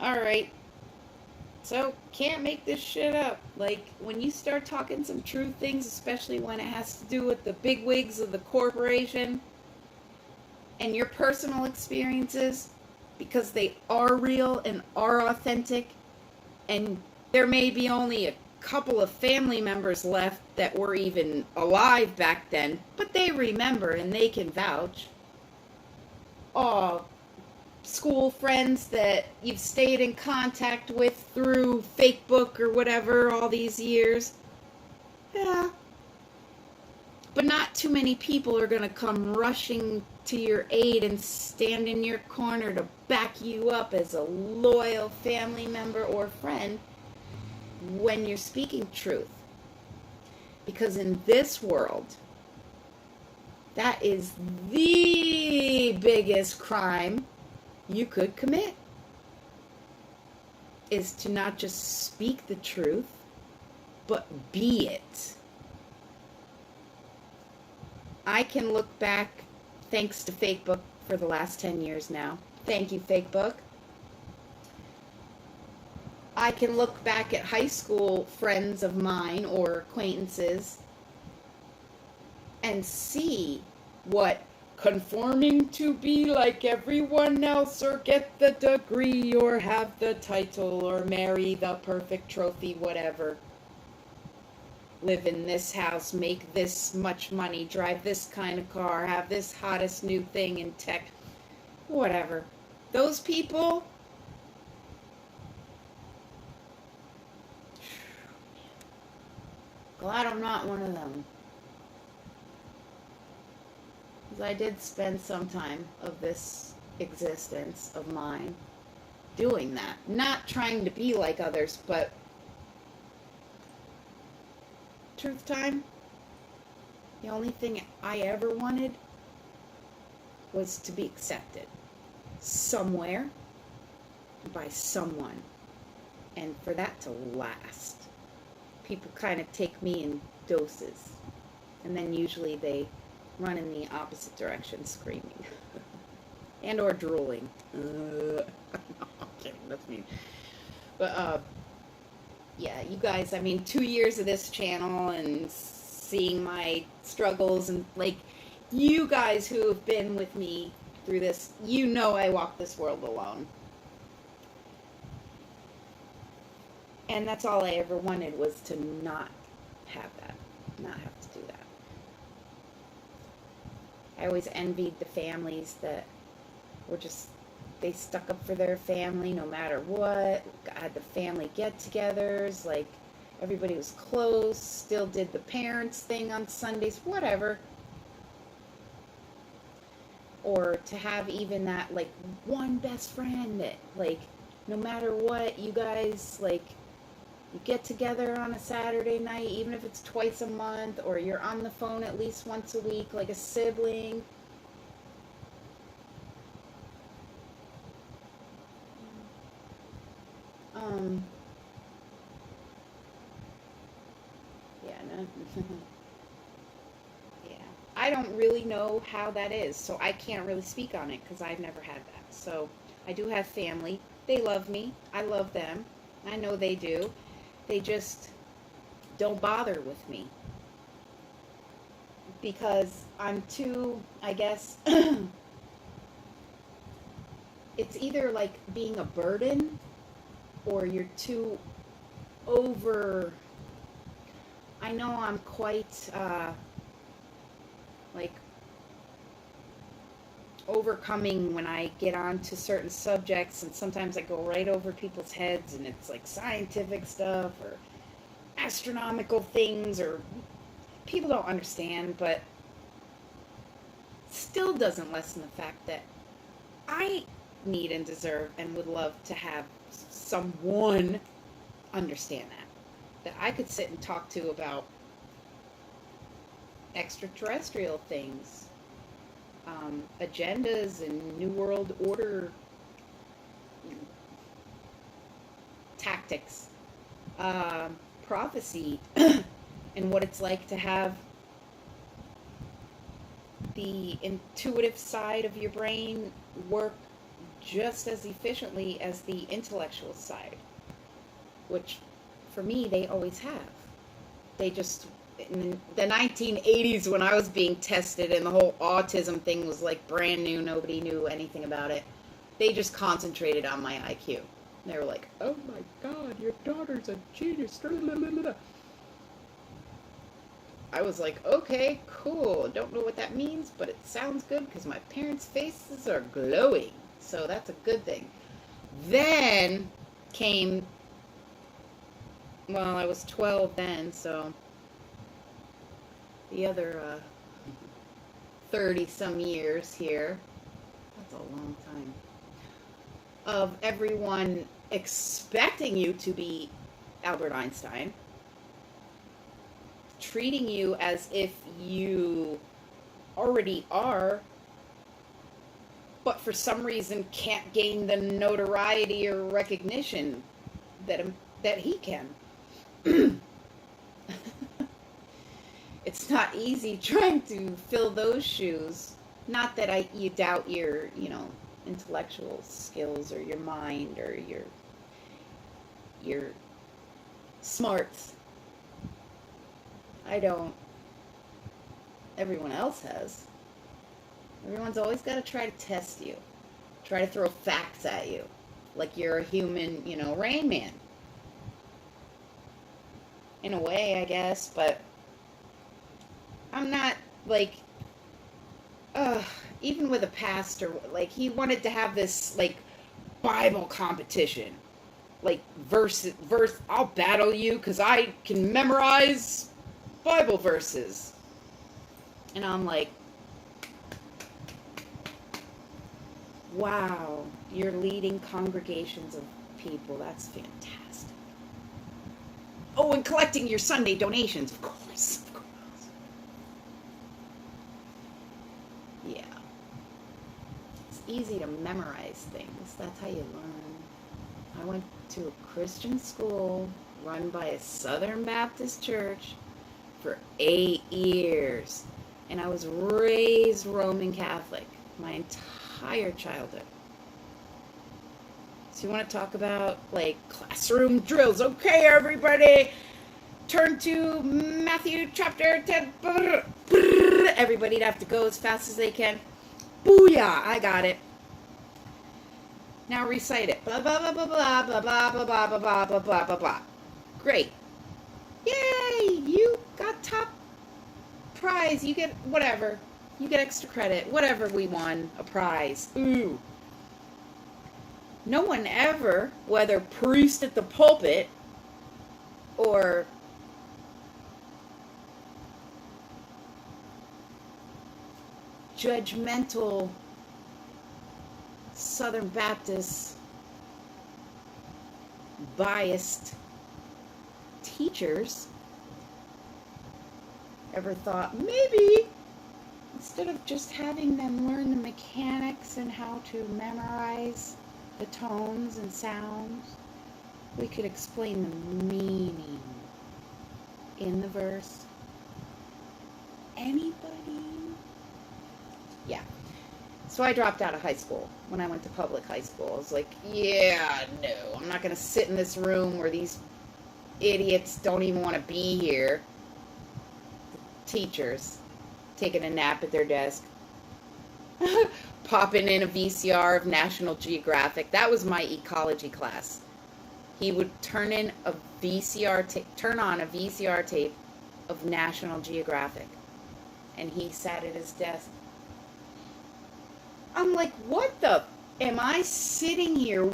Alright. So, can't make this shit up. Like, when you start talking some true things, especially when it has to do with the bigwigs of the corporation and your personal experiences, because they are real and are authentic, and there may be only a couple of family members left that were even alive back then, but they remember and they can vouch. Oh, school friends that you've stayed in contact with through Facebook or whatever all these years. Yeah. But not too many people are going to come rushing to your aid and stand in your corner to back you up as a loyal family member or friend when you're speaking truth. Because in this world, that is the biggest crime you could commit, is to not just speak the truth, but be it. I can look back, thanks to Facebook, for the last 10 years now. Thank you, Facebook. I can look back at high school friends of mine or acquaintances and see what conforming to be like everyone else, or get the degree, or have the title, or marry the perfect trophy, whatever. Live in this house, make this much money, drive this kind of car, have this hottest new thing in tech, whatever. Those people, glad I'm not one of them. I did spend some time of this existence of mine doing that. Not trying to be like others, but truth time, the only thing I ever wanted was to be accepted somewhere by someone, and for that to last. People kind of take me in doses, and then usually they run in the opposite direction, screaming and or drooling. No, I'm kidding, that's mean. But yeah, you guys, I mean, 2 years of this channel and seeing my struggles, and like, you guys who have been with me through this, you know I walk this world alone. And that's all I ever wanted, was to not have that, not have to do that. I always envied the families that were just, they stuck up for their family no matter what, had the family get-togethers, like, everybody was close, still did the parents thing on Sundays, whatever. Or to have even that, like, one best friend that, like, no matter what, you guys, like, you get together on a Saturday night, even if it's twice a month, or you're on the phone at least once a week, like a sibling. Yeah, no. Yeah. I don't really know how that is, so I can't really speak on it, because I've never had that. So, I do have family. They love me. I love them. I know they do. They just don't bother with me, because I'm too, I guess, it's either like being a burden, or you're too over, I know I'm quite, like, overcoming when I get on to certain subjects, and sometimes I go right over people's heads, and it's like scientific stuff or astronomical things, or people don't understand, but still doesn't lessen the fact that I need and deserve and would love to have someone understand that I could sit and talk to about extraterrestrial things, agendas and New World Order tactics, prophecy, and what it's like to have the intuitive side of your brain work just as efficiently as the intellectual side, which for me they always have. They just, in the 1980s when I was being tested and the whole autism thing was like brand new, nobody knew anything about it, they just concentrated on my IQ. They were like, oh my god, your daughter's a genius. I was like, okay, cool. Don't know what that means, but it sounds good because my parents' faces are glowing. So that's a good thing. Then came, well, I was 12 then, so the other 30 some years here. That's a long time. Of everyone expecting you to be Albert Einstein, treating you as if you already are, but for some reason can't gain the notoriety or recognition that he can. It's not easy trying to fill those shoes. Not that you doubt your, intellectual skills or your mind or your smarts. I don't. Everyone else has. Everyone's always got to try to test you. Try to throw facts at you. Like you're a human, Rain Man. In a way, I guess, but I'm not, like, even with a pastor, like, he wanted to have this, like, Bible competition. Like, verse, I'll battle you because I can memorize Bible verses. And I'm like, wow, you're leading congregations of people. That's fantastic. Oh, and collecting your Sunday donations, of course. Yeah. It's easy to memorize things. That's how you learn. I went to a Christian school run by a Southern Baptist church for 8 years. And I was raised Roman Catholic my entire childhood. So you want to talk about, like, classroom drills. Okay, everybody, turn to Matthew chapter 10. Everybody'd have to go as fast as they can. Booyah, I got it. Now recite it. Blah, blah, blah, blah, blah, blah, blah, blah, blah, blah, blah, blah, blah, blah, blah. Great. Yay, you got top prize. You get whatever. You get extra credit. Whatever, we won a prize. Ooh. No one ever, whether priest at the pulpit or judgmental Southern Baptist biased teachers, ever thought maybe instead of just having them learn the mechanics and how to memorize the tones and sounds, we could explain the meaning in the verse. Anybody? Yeah. So I dropped out of high school. When I went to public high school, I was like, yeah, no, I'm not going to sit in this room where these idiots don't even want to be here. The teachers taking a nap at their desk. Popping in a VCR of National Geographic. That was my ecology class. He would turn on a VCR tape of National Geographic. And he sat at his desk. I'm like, what the? Am I sitting here